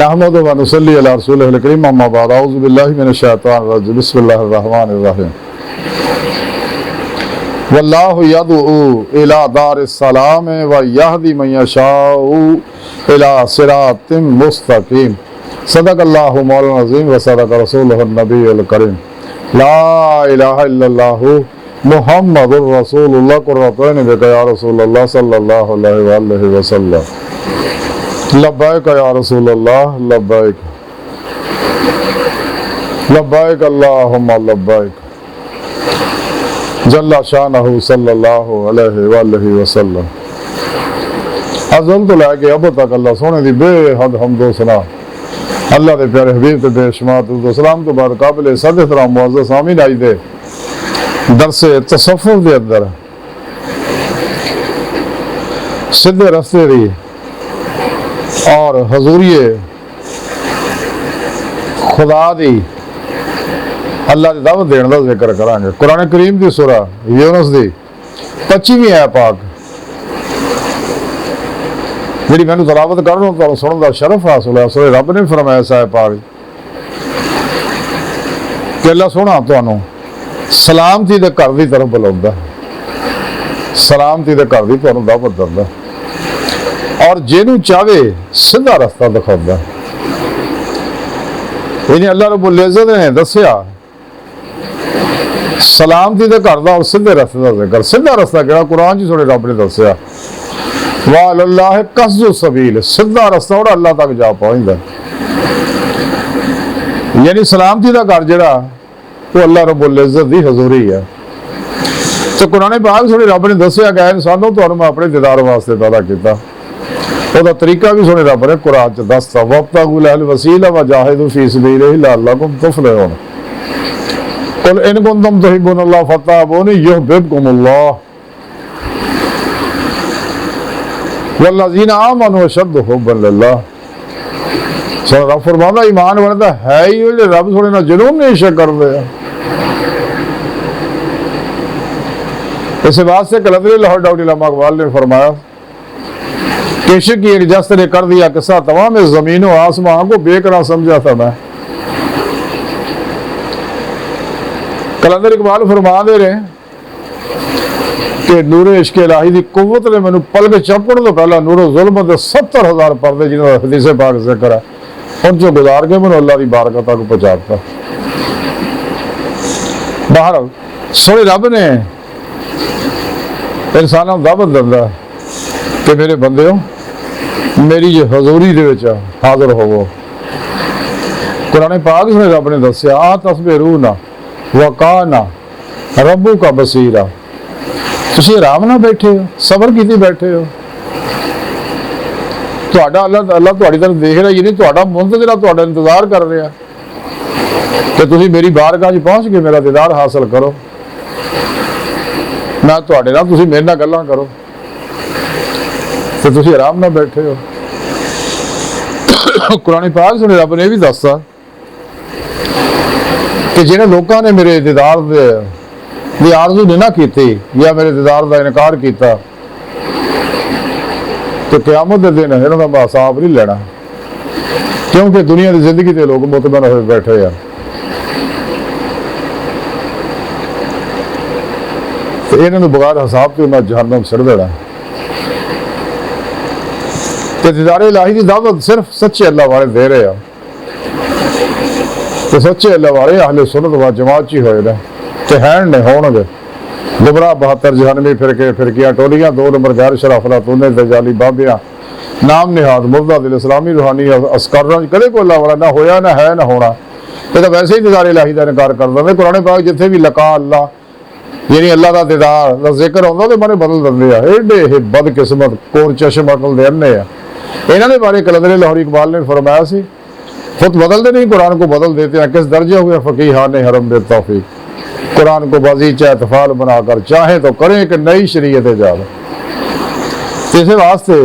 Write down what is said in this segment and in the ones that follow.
नहमदुहु व नुसल्ली अला रसूलिहिल करीम अम्मा बाद अऊज़ु बिल्लाहि मिनश शैतानिर रजीम बिस्मिल्लाहिर रहमानिर रहीम वल्लाहु यदउ इला दारिस सलाम व यहदी मन यशाउ इला सिरातिम मुस्तकीम सदक़ल्लाहु मौलाना अज़ीम व सदक़ रसूलुहुन नबियुल करीम ला इलाहा इल्लल्लाहु मुहम्मदुर रसूलुल्लाह कुर्रतुन बिका या रसूलल्लाह सल्लल्लाहु अलैहि वसल्लम लब्बैक या रसूलल्लाह लब्बैक लब्बैक अल्लाहुम्मा लब्बैक जल्ला शानहु सल्लल्लाहु अलैहि वसल्लम। अज़ल तो लैके अब तक अल्लाह सोने दी बेहद हम्दो सना अल्लाह दे प्यारे हबीब ते बेशुमार दुरूद सलाम तो बाद काबिल सद एहतराम मुअज़्ज़ज़ सामीन आज दे दरसे तसव्वुफ़ दे अंदर सीधे रस्ते दी और हजूरिए खुदा दी अल्लाह की दावत देने का जिक्र करांगे। कुरान करीम की सूरा यूनुस दी 25वीं आयत पाक जी मैं तलावत कर रहा हूँ तो सुनने का शरफ हासिल है। सूरे रब ने फरमाया इस आयत पाक कि अल्लाह सोहना तुहानू सलामती दे घर की तरफ बुलाउंदा, सलामती दे घर की तुहानू दावत दिंदा और जिन्हों चाहे सीधा रास्ता दिखाता। इन्हें अल्लाह रब्बुल इज़्ज़त ने दसिया सलामती दे घर दा और सीधे रास्ते का जिक्र। सीधा रास्ता केड़ा कुरान च थोड़े रब ने दसिया वा अल्लाह कसदु सबील, सीधा रास्ता और अल्लाह तक जा पहुंचता। यानी सलामती का घर जड़ा वो अल्लाह रब्बुल इज़्ज़त दी हजूरी है। तो कुरान पाक थोड़े रब ने दसिया कि इंसानों तुहानू मैं अपने दीदार वास्ते पैदा किया। ਉਹਦਾ ਤਰੀਕਾ ਵੀ ਸੋਹਣੇ ਰੱਬ ਨੇ ਕੁਰਾਨ ਚ ਦੱਸਤਾ ਵਬਤਗੂ ਲਹੁਲ ਵਸੀਲਾ ਵਜਾਹਿਦੂ ਫੀ ਸਬੀਲਿhi ਲਅੱਲਕੁਮ ਤੁਫਲਿਹੂਨ ਕੁਲ ਇਨ ਕੁੰਤੁਮ ਤੁਹਿਬੂਨੱਲਾਹ ਫੱਤਬਿਊਨੀ युहब्बिबकुमुल्लाह वल्लज़ीना आमनू अशद्दु हुब्बन लिल्लाह। सो रब फरमांदा ईमान वाले तां है ही ਜਿਹੜੇ ਰੱਬ ਥੋੜੇ ਨਾਲ ਜ਼ੁਲਮ ਨਹੀਂ ਇਸ਼ਕ ਕਰਦੇ ਆ। इस वास्ते कलंदरी लाहौर डाउडी इमाम इकबाल ने फरमाया केशक की एक जस्त ने कर दिया किस्सा तमाम जमीन और आसमान को बेकरार समझा था मैं। कलंदर इकबाल फरमा दे रहे कि नूरे इश्क इलाही की कुव्वत ने मैनू पलक झपकण तो पहला नूरो जुल्म के 70,000 पर्दे जिन्होंने हदीसे पाक जिक्र है उनसे गुजार के मैनू अल्लाह की बारकत तक पहुंचाता। बाहर सोने रब ने इंसानों को दावत दिंदा कि मेरे बंदे हो मेरी जो हजूरी दे विच हाजिर होवो। कुरान पाक में रब ने दसिया आ तस्बिरूना वकाना रब्बू का बसीरा, तुसीं आराम नाल बैठे हो सबर कीती बैठे हो। तुहाडा अल्लाह तुहाडी तरफ देख रहा यानी तुहाडा मुंतज़िर तुहाडा इंतजार कर रहा कि तुसीं मेरी बारगाह च पहुंच के मेरा दीदार हासिल करो, मैं तुहाडे नाल तुसीं मेरे नाल गल्लां करो तो तुसीं आराम नाल बैठे हो। कुरान पाक सुने रब ने भी दसता कि जिन्हें लोगों ने मेरे दीदार दी आरज़ू नहीं ना की या मेरे दीदार का इनकार किया तो क़यामत के दिन इन्हों का हिसाब नहीं लेना, क्योंकि दुनिया की जिंदगी के लोग मुतमन हो बैठे हैं। तो इन्होंने बगैर हिसाब तो उन्हें जहन्नम सड़ देना। तो दीदार इलाही की दावत सिर्फ सच्चे अल्लाह वाले दे रहे हैं। तो सच्चे अल्लाह वाले अहले सुन्नत व जमात ही होए ने ते हैं ने होणगे गुमराह 72 जहन्नमी फिरकियां टोलियां 2 नंबर गैर शराफला तूने दजाली बाबियां नाम निहाद मुर्दा दिल इस्लामी रूहानी अस्करां कदे कोई अल्लाह वाला ना होया ना है ना होना। ये तो वैसे ही दीदार इलाही का इनकार कर देंगे। कुरान पाक जिथे भी लका अल्लाह यानी अल्लाह का दीदार का जिक्र होंदा ते मने बदल दिंदे आ। एडे बदकिस्मत कोर चश्म अकल दे अन्ने आ। इन्होंने बारे कलंदर लाहौर इकबाल ने फरमाया सी खुद बदलते नहीं कुरान को बदल देते हैं। किस दर्जे हुए फ़कीहान हरम बे तौफीक, कुरान को बाज़ीचा इत्फ़ाल बनाकर चाहे तो करें कि नई शरीयत ईजाद। इस वास्ते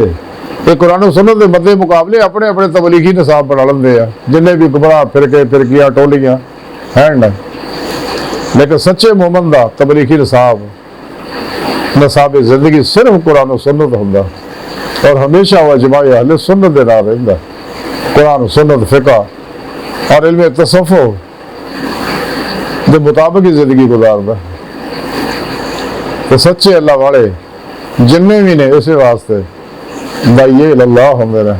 ये कुरान सुन्नत के मद्दे मुकाबले अपने अपने तबलीगी निसाब बना लेंगे हैं जिन्हें भी गुमराह फिरकियां टोलियां हैं न। लेकिन सच्चे मोमन का तबलीगी निसाब जिंदगी सिर्फ कुरान सुन्नत होंदा और हमेशा वह जमाए अहले सुन्नत दे नाल रहिंदा। قرآن و سنت فقہ اور علم تصوف کے مطابق ہی زندگی گزارتا تو سچے اللہ والے جننے بھی نے اسی واسطے دائیے اللہ ہوندے نے،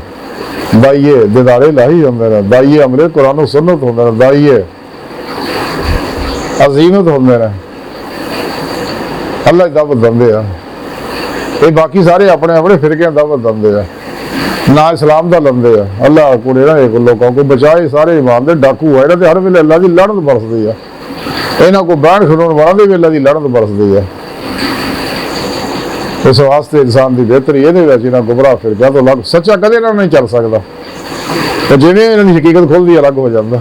دائیے دیدار الہی ہوندے نے، دائیے امر قرآن و سنت ہوندے نے، دائیے عظیمت ہوندے نے، اللہ کی دعوت دندے ہیں۔ یہ باقی سارے اپنے اپنے فرقے دعوت دندے ہیں، نہ اسلام دا لندے ہیں۔ اللہ کو لوگوں کو بچائے، سارے ایمان دے ڈاکو ہے تے ہر ویلے اللہ دی لعنت برسدی ہے، انہاں کو بہن کھڑون والا بھی اللہ دی لعنت برسدی ہے۔ اس واسطے انسان دی بہتری یہ جنہیں گمراہ فرقہ تو الگ سچا کدے نہ نہیں چل سکتا، تو جی انہوں نے حقیقت کھول دی الگ ہو جاتا۔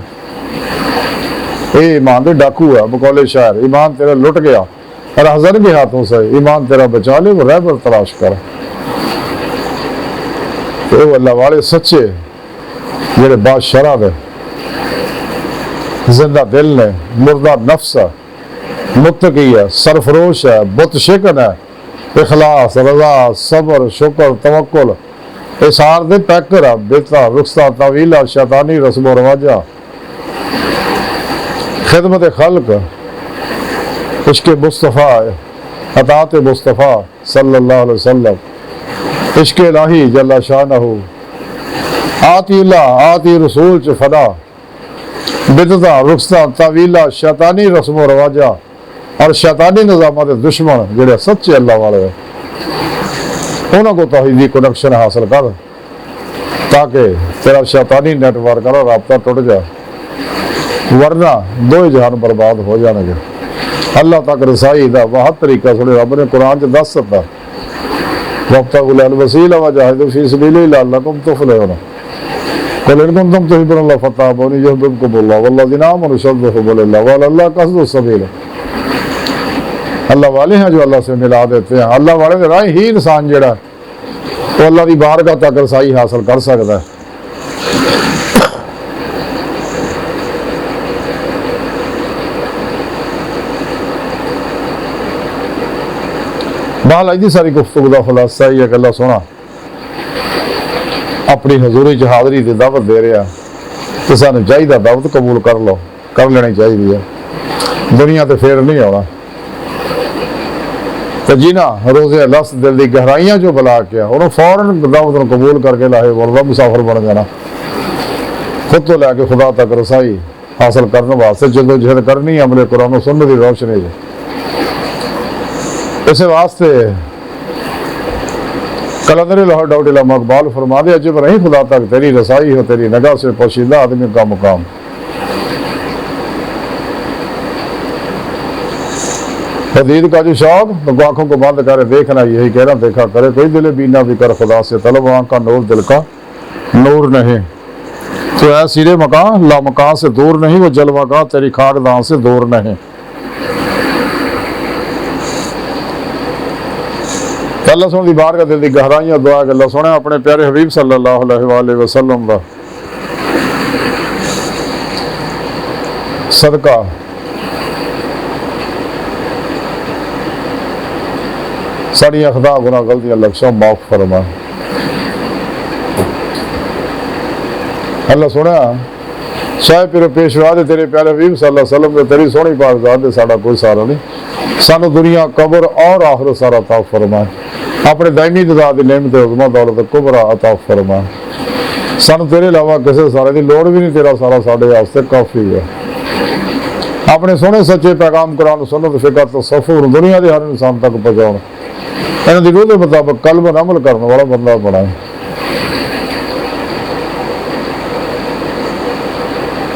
یہ ایمان دے ڈاکو ہے، بقول شاعر ایمان تیرا لٹ گیا رہزن کے ہاتھوں سے، ایمان تیرا بچا لے وہ رہبر تلاش کر۔ تو اللہ والے سچے جڑے بادشاہ ہے، زندہ دل نے، مردہ نفس ہے، متقی ہے، سرفروش ہے، بت شکن ہے، اخلاص، رضا، صبر، شکر، توکل، اثار دے پیکر ہے، بیتا، رخصہ، طویلہ، شیطانی رسم و رواجہ، خدمت خلق، عشق مصطفیٰ، اطاعت مصطفیٰ صلی اللہ علیہ وسلم، عشق الہی جل شانہ، آتی اللہ آتی رسول چ فدا، بدعتہ، رخصہ، طویلہ، شیطانی رسم و رواجہ اور شیطانی نظامات دشمن جڑے سچے اللہ والے ہیں، انہوں کو توحیدی کنیکشن حاصل کر تاکہ تیرا شیطانی نیٹ ورک اور رابطہ ٹوٹ جائے، ورنہ دو ہی جہان برباد ہو جانے گے۔ اللہ تک رسائی دا بہت طریقہ سنے رب نے قرآن چ دس سکتا، وابتغوا الوسیلہ وجاہدوا فی سبیلہ لعلکم تفلحون، قل ان کنتم تحبون اللہ فاتبعونی یحببکم اللہ والذین آمنوا اشد حبا للہ وعلی اللہ قصد السبیل۔ اللہ والے ہیں جو اللہ سے ملا دیتے ہیں، اللہ والے دے راہ ہی انسان جڑا وہ اللہ دی بارگاہ تک رسائی حاصل کر سکتا ہے۔ بہرحال اج دی ساری گفتگو دا خلاصہ یہ ہے کہ اللہ سونا اپنی حضوری چ حاضری دی دعوت دے رہا کہ سانو چاہیے دعوت قبول کر لو، کر لینی چاہیے، دنیا تے پھر نہیں آنا۔ تو جینا روزے لفظ دل دی گہرائیاں جو بلا کے انہوں فوراً دعوت قبول کر کے لاہے وردا مسافر بن جانا، خود تو لے کے خدا تک رسائی حاصل کرنے واسطے جدوجہد کرنی عمل قرآن و سنت دی روشنی ہے۔ اس واسطے کلندر لاہور ڈاکٹر علامہ اقبال فرما دے عجب نہیں خدا تک تیری رسائی ہو، تیری نگاہ سے پوشیدہ آدمی کا مقام۔ حدید کا جو شوق تو آنکھوں کو بند کرے دیکھنا یہی کہنا دیکھا کرے، کوئی دل بینا بھی کر خدا سے طلب، آنکھ کا نور دل کا نور نہیں، تو اے سیرے مکان لا مکان سے دور نہیں، وہ جلوہ گاہ تیری خاک دان سے دور نہیں۔ اللہ سونے دی بارگاہ دل دی گہرائیاں دعا کہ اللہ سونے اپنے پیارے حبیب صلی اللہ علیہ وآلہ وسلم دا صدقہ ساری خطا گناہ غلطیاں لکشوں معاف فرما۔ اللہ سونے شاہ پیرو پیشوا دے تیرے پیارے حبیب صلی اللہ علیہ وسلم دے تیری سونی پاک ذات دے ساڑا کوئی سارا نہیں، سانو دنیا قبر اور آخرت سارا عطا فرمائے، اپنے دائمی ذات دی نعمت عظمت دولت کبرا عطا فرما، سانو تیرے علاوہ کسے سارے دی لوڑ بھی نہیں، تیرا سارا ساڈے واسطے کافی ہے۔ اپنے سونے سچے پیغام قرآن سنت فقہ تصوف دنیا دے ہر انسان تک پہنچاؤ، انہاں دی روح دے مطابق قلب اور عمل کرنے والا بندہ بنائے،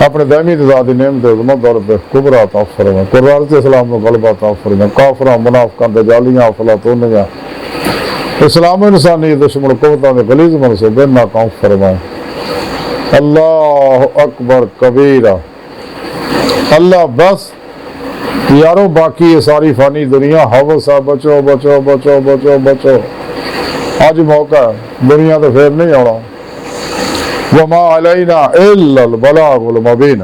اپنے دائمی ذات دی نعمت عظمت دولت کبرا عطا فرما، قرآن اسلام کو غلبہ عطا فرما، کافراں منافقاں دجالیاں افلاطونیاں اسلام و انسانی دشمن قوتاں دے غلیظ منصوبے ناکام فرمائے۔ اللہ اکبر کبیرہ، اللہ بس یارو باقی یہ ساری فانی دنیا حوث ہے، بچو بچو بچو بچو بچو، آج موقع ہے، دنیا تو پھر نہیں آنا۔ وما علینا الا البلاغ المبین۔